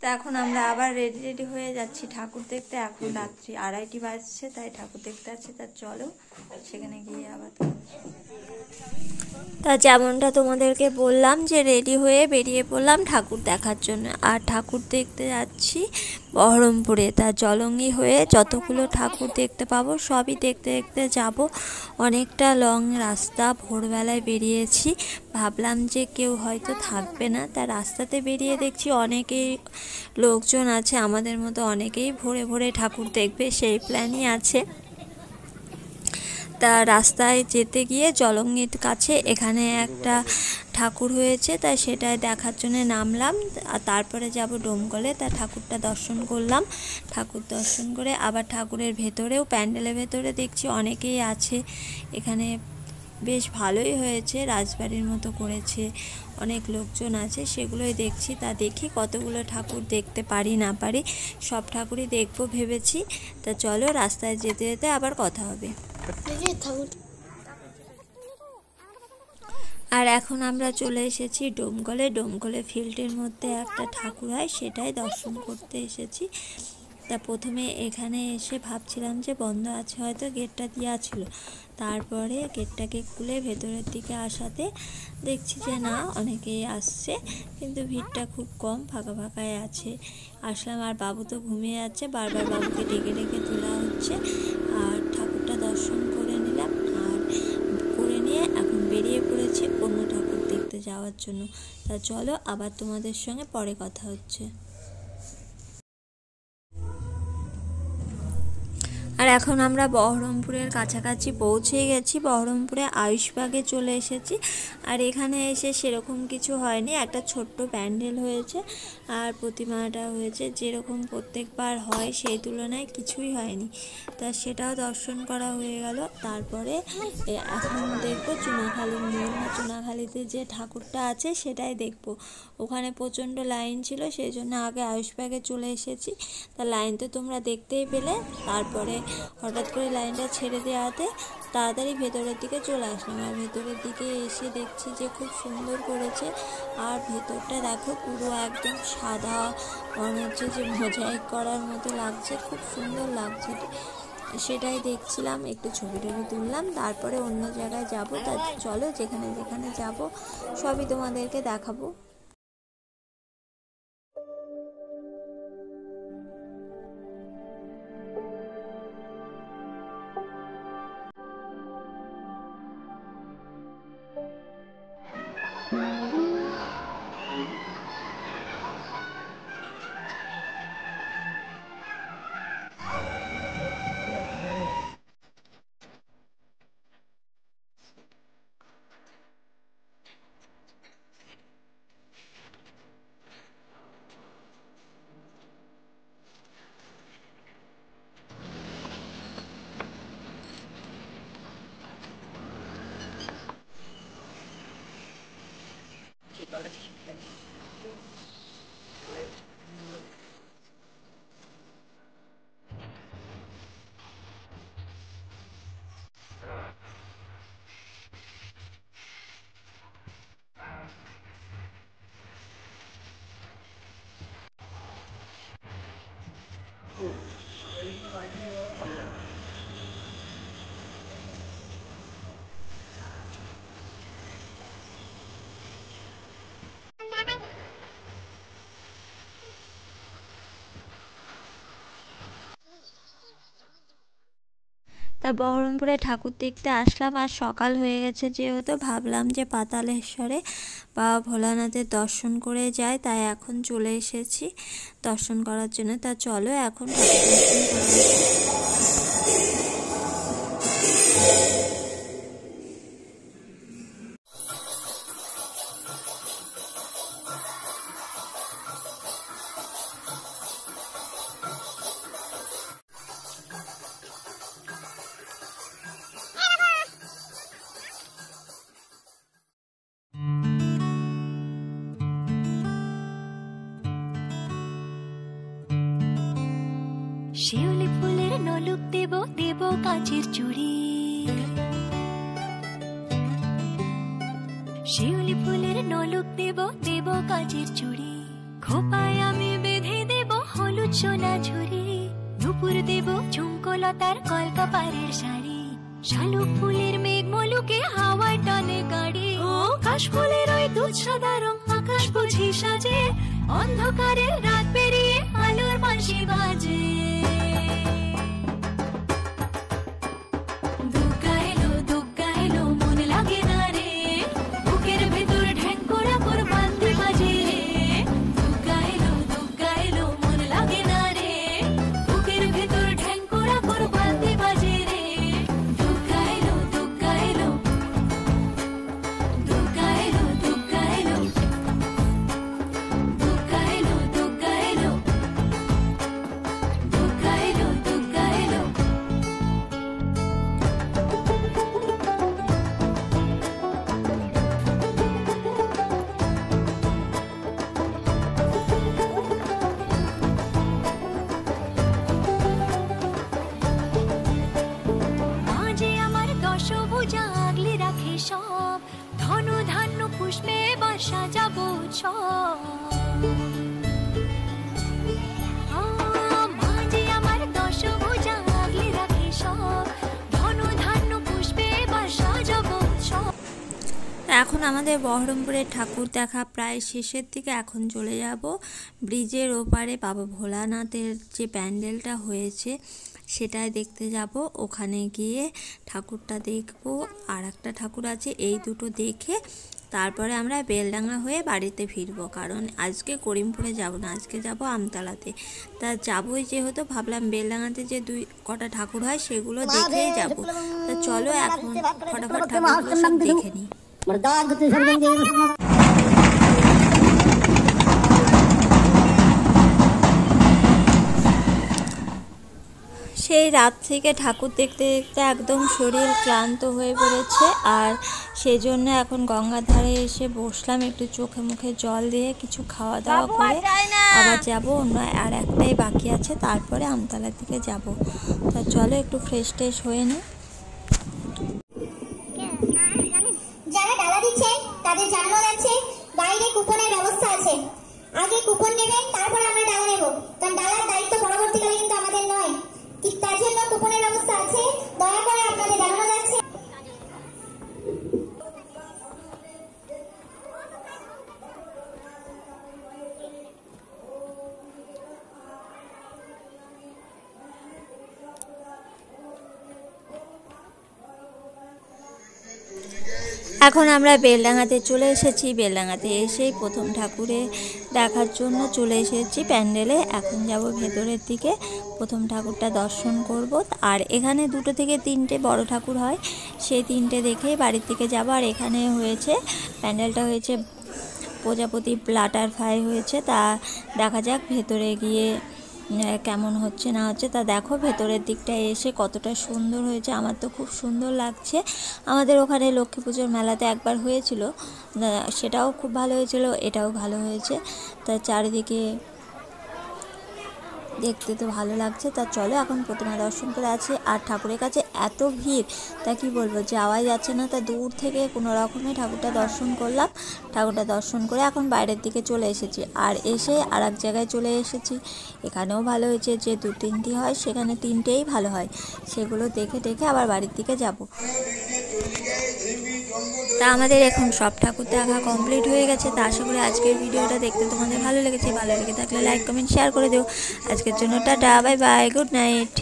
তো এখন আমরা আবার রেডি হয়ে যাচ্ছি ঠাকুর দেখতে। এখন রাত্রি 2:30 বাজছে, তাই ঠাকুর দেখতে আছে। তা চলো সেখানে গিয়ে আবার তা যেমনটা তোমাদেরকে বললাম যে রেডি হয়ে বেরিয়ে পড়লাম ঠাকুর দেখার জন্য। আর ঠাকুর দেখতে যাচ্ছি বহরমপুরে। তা জলঙ্গি হয়ে যতগুলো ঠাকুর দেখতে পাবো সবই দেখতে দেখতে যাব। অনেকটা লং রাস্তা, ভোরবেলায় বেরিয়েছি, ভাবলাম যে কেউ হয়তো থাকবে না। তা রাস্তাতে বেরিয়ে দেখছি অনেকেই লোকজন আছে, আমাদের মতো অনেকেই ভোরে ভোরে ঠাকুর দেখবে সেই প্ল্যানই আছে। তা রাস্তায় যেতে গিয়ে জলঙ্গির কাছে এখানে একটা ঠাকুর হয়েছে, তাই সেটাই দেখার জন্য নামলাম। আর তারপরে যাব ডোমকলে। তা ঠাকুরটা দর্শন করলাম। ঠাকুর দর্শন করে আবার ঠাকুরের ভেতরেও, প্যান্ডেলের ভেতরে দেখছি অনেকেই আছে। এখানে বেশ ভালোই হয়েছে, রাজবাড়ির মতো করেছে, অনেক লোকজন আছে, সেগুলোই দেখছি। তা দেখি কতগুলো ঠাকুর দেখতে পারি না পারি, সব ঠাকুরই দেখবো ভেবেছি। তা চলো রাস্তায় যেতে যেতে আবার কথা হবে। আর এখন আমরা চলে এসেছি ডোমকলে। ডোমকলে ফিল্ডের মধ্যে একটা ঠাকুর হয়, সেটাই দর্শন করতে এসেছি। তা প্রথমে এখানে এসে ভাবছিলাম যে বন্ধ আছে, হয়তো গেটটা দেওয়া ছিল। তারপরে গেটটাকে খুলে ভেতরের দিকে আসাতে দেখছি যে না, অনেকেই আসছে, কিন্তু ভিড়টা খুব কম, ফাঁকা ফাঁকাই আছে। আসলাম, আর বাবু তো ঘুমিয়ে যাচ্ছে, বারবার বাবুকে ডেকে ডেকে তোলা হচ্ছে। আর ঠাকুরটা দর্শন করে নিলাম, আর করে নিয়ে এখন বেরিয়ে পড়েছি অন্য ঠাকুর দেখতে যাওয়ার জন্য। তা চলো আবার তোমাদের সঙ্গে পরে কথা হচ্ছে। আর এখন আমরা বহরমপুরের কাছাকাছি পৌঁছে গেছি। বহরমপুরে আয়ুষবাগে চলে এসেছি। আর এখানে এসে সেরকম কিছু হয়নি, একটা ছোট্ট প্যান্ডেল হয়েছে আর প্রতিমাটা হয়েছে, যেরকম প্রত্যেকবার হয় সেই তুলনায় কিছুই হয়নি। তা সেটাও দর্শন করা হয়ে গেল। তারপরে এখন দেখবো চুনাখালী মোড়, চুনাখালীতে যে ঠাকুরটা আছে সেটাই দেখবো। ওখানে প্রচণ্ড লাইন ছিল, সেই জন্য আগে আয়ুষবাগে চলে এসেছি। তা লাইন তো তোমরা দেখতেই পেলে। তারপরে হঠাৎ করে লাইনটা ছেড়ে দেওয়াতে তাড়াতাড়ি ভেতরের দিকে চলে আসলাম। আর ভেতরের দিকে এসে দেখছি যে খুব সুন্দর করেছে। আর ভেতরটা দেখো পুরো একদম সাদা, মনে হচ্ছে যে মোজাইক করার মতো লাগছে, খুব সুন্দর লাগছে। সেটাই দেখছিলাম, একটু ছবি টবি তুললাম, তারপরে অন্য জায়গায় যাব। তা চলো যেখানে যেখানে যাব সবই তোমাদেরকে দেখাবো। তা বহরমপুরে ঠাকুর দেখতে আসলাম, আর সকাল হয়ে গেছে যেহেতু ভাবলাম যে পাতালেশ্বরে বা ভোলানাথের দর্শন করে যাই, তাই এখন চলে এসেছি দর্শন করার জন্য। তা চলো এখন ঠাকুর দর্শন করে শিউলি ফুলের নলুক দেব দেব কাঁচের চুড়ি, শিউলি ফুলের নলুক দেব দেব কাঁচের চুড়ি, খোপায় আমি বেঁধে দুধ সোনা ঝুরি, নুপুর দেব ঝুমকোলতার কলকাপাড়ের শাড়ি, শালুক ফুলের মেঘ মলুকে হাওয়ায় টানে গাড়ি, ও কাশ ফুলের ওই দুধ সাদা রং আকাশ বুঝি সাজে, অন্ধকারের রাত পেরিয়ে আলোর বাঁশি বাজে। দুগ্গা এলো মন লাগে না রে, বুকের ভেতর ঢ্যাঙ্করা করে বাঁধতে বাজে রে। দুগ্গা এলো মন লাগে না রে, বুকের ভেতর ঢ্যাঙ্করা করে বাঁধতে বাজে রে। দুগ্গা এলো দুগ্গা এলো দুগ্গা এলো দুগ্গা এলো দুগ্গা এলো দুগ্গা এলো দুগ্গা এলো দুগ্গা এলো। মাঝে আমার দশভুজা আগলে রাখে সব, ধন ধান্য পুষ্পে বা সাজাবো সব। মাঝে আমার দশভুজা আগলে রাখে সব, ধন ধান্য পুষ্পে বা সাজাবো সব। এখন আমাদের বহরমপুরের ঠাকুর দেখা প্রায় শেষের দিকে। এখন চলে যাব ব্রিজের ওপারে বাবা ভোলানাথের যে প্যান্ডেলটা হয়েছে সেটাই দেখতে যাব। ওখানে গিয়ে ঠাকুরটা দেখব, আর একটা ঠাকুর আছে, এই দুটো দেখে তারপরে আমরা বেলডাঙ্গা হয়ে বাড়িতে ফিরবো, কারণ আজকে করিমপুরে যাব না, আজকে যাব আমতলাতে। তা যাবই যেহেতু ভাবলাম বেলডাঙ্গাতে যে দুই কটা ঠাকুর হয় সেগুলো দেখেই যাব। তা চলো এখন ফটাফট ঠাকুরগুলো সব দেখে নিই। সেই রাত থেকে ঠাকুর দেখতে দেখতে একদম শরীর ক্লান্ত হয়ে পড়েছে, আর সেই জন্য এখন গঙ্গার ধারে এসে বসলাম, একটু চোখে মুখে জল দিয়ে কিছু খাওয়া দাওয়া করে আবার যাব। অন্য আর একটাই বাকি আছে, তারপরে আমতলার দিকে যাব। তা চলো একটু ফ্রেশ ট্রেশ হয়ে নিই। যারা ডালা দিচ্ছে তাদের জানানো যাচ্ছে বাইরে কুপনের ব্যবস্থা আছে, আগে কুপন নেবেন তারপর আমরা ডালা নেব, কারণ ডালার দায়িত্ব পরবর্তীকালে কিন্তু আমাদের নয়। ঠিক তার জন্য কুপনের ব্যবস্থা আছে, দয়া করে আপনাদের জানানো যাচ্ছে। এখন আমরা বেলডাঙ্গাতে চলে এসেছি। বেলডাঙ্গাতে এসেই প্রথম ঠাকুরে দেখার জন্য চলে এসেছি প্যান্ডেলে। এখন যাব ভেতরের দিকে, প্রথম ঠাকুরটা দর্শন করব। আর এখানে 2 থেকে 3টে বড় ঠাকুর হয়, সেই 3টে দেখেই বাড়ির থেকে যাব। আর এখানে হয়েছে প্যান্ডেলটা হয়েছে প্রজাপতি বাটারফ্লাই হয়েছে, তা দেখা যাক ভেতরে গিয়ে কেমন হচ্ছে না হচ্ছে। তা দেখো ভেতরের দিকটা এসে কতটা সুন্দর হয়েছে, আমার তো খুব সুন্দর লাগছে। আমাদের ওখানে লক্ষ্মী পুজোর মেলাতে একবার হয়েছিল, সেটাও খুব ভালো হয়েছিল, এটাও ভালো হয়েছে। তা চারিদিকে দেখতে তো ভালো লাগছে। তা চলো এখন প্রতিমা দর্শন করে আছি। আর ঠাকুরের কাছে এত ভিড়, তা কি বলবো, যাওয়াই যাচ্ছে না। তা দূর থেকে কোনো রকমে ঠাকুরটা দর্শন করলাম। ঠাকুরটা দর্শন করে এখন বাইরের দিকে চলে এসেছি। আর এসে আর এক জায়গায় চলে এসেছি, এখানেও ভালো হয়েছে। যে 2-3টি হয় সেখানে 3টেই ভালো হয়, সেগুলো দেখে দেখে আবার বাড়ির দিকে যাব। তা আমাদের এখন সব ঠাকুর দেখা কমপ্লিট হয়ে গেছে। তা আশা করি আজকের ভিডিওটা দেখতে তোমাদের ভালো লেগেছে। ভালো লেগে থাকলে লাইক কমেন্ট শেয়ার করে দিও। আজকের জন্য tata, bye bye, good night.